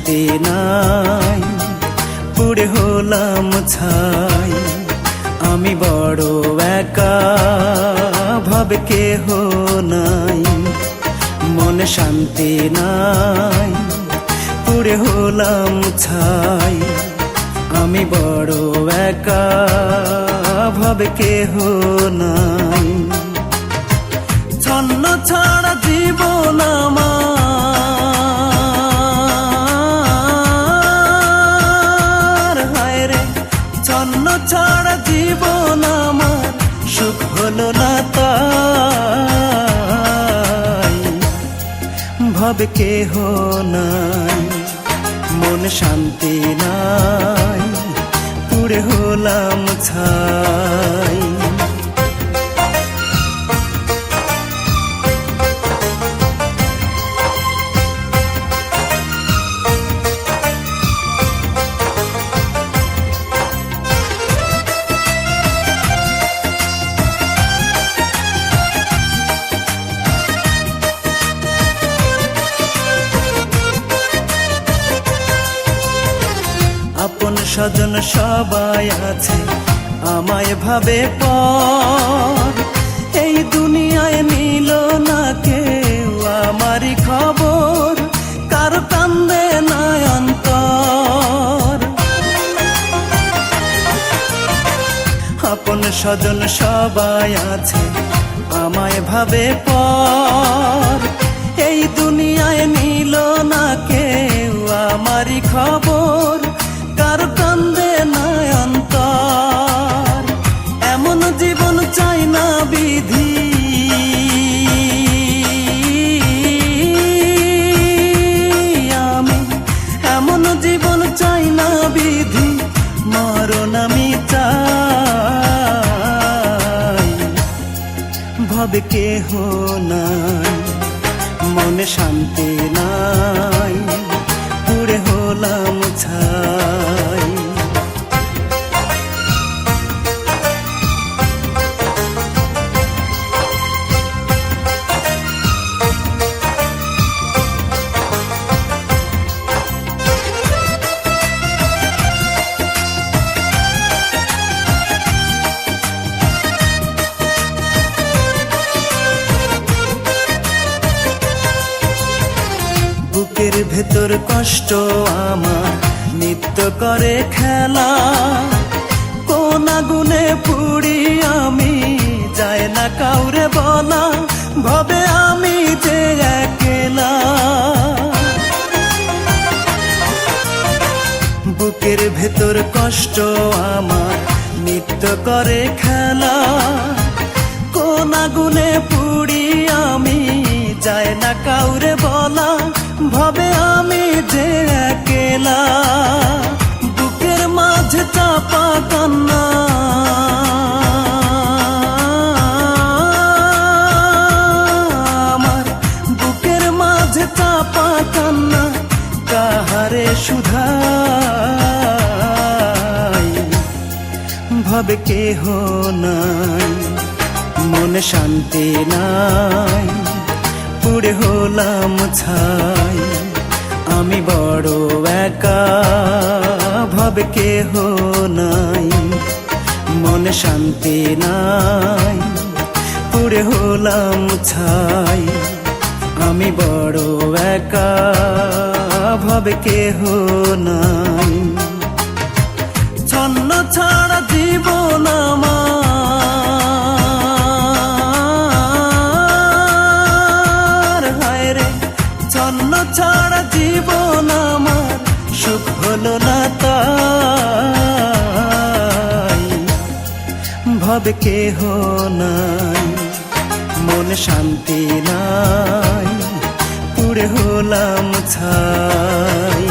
শান্তি নাই, পুড়ে হলাম ছাই। আমি বড় একা, ভাবে কেহ নাই। মনে শান্তি নাই, পুড়ে হলাম ছাই। আমি বড় একা, ভাবে কেহ নাই। ছন্ন ছাড়া জীবন আমার, হায় রে ছন্ন ছাড়া জীবন আমার, সুখ হলো না তাই। ভাবে কেহ নাই, মন শান্তি নাই, পুড়ে হলাম ছাই। আপন স্বজন সবাই আছে, আমায় ভাবে পর। এই দুনিয়ায় নিল না কেউ আমারই খবর, কারো কান্দে না অন্তর। আপন স্বজন সবাই আছে, আমায় ভাবে পর। এই দুনিয়ায় নিল না কেউ আমারই খবর, কারো কান্দে না অন্তর। এমন জীবন চাই না বিধি, আমি এমন জীবন চাই না বিধি, মরণ আমি চাই। ভাবে কেহ নাই, মনে শান্তি নাই, পুড়ে হলাম ছাই। বুকের ভেতর কষ্ট আমার নিত্য করে খেলা, কোন আগুনে পুড়ি আমি যায় না কাউরে বলা। ভাবে আমি যে একলা, বুকের ভেতর কষ্ট আমার নিত্য করে খেলা, কোন আগুনে পুড়ি আমি যায় না কাউরে বলা। ভাবে আমি যে একলা, বুকের মাঝে চাপা কান্না, আমার বুকের মাঝে চাপা কান্না, কাহারে শুধাই। ভাবে কেহ নাই, মনে শান্তি নাই, পুড়ে হলাম ছাই। আমি বড় একা, ভাবে কেহ নাই। মনে শান্তি নাই, পুড়ে হলাম ছাই। আমি বড় একা, ভাবে কেহ নাই। ছন্ন ছাড়া জীবন আমার, হায় রে ছন্ন ছাড়া জীবন আমার, সুখ হলো না তাই। ভাবে কেহ নাই, মনে শান্তি নাই, পুড়ে হলাম ছাই।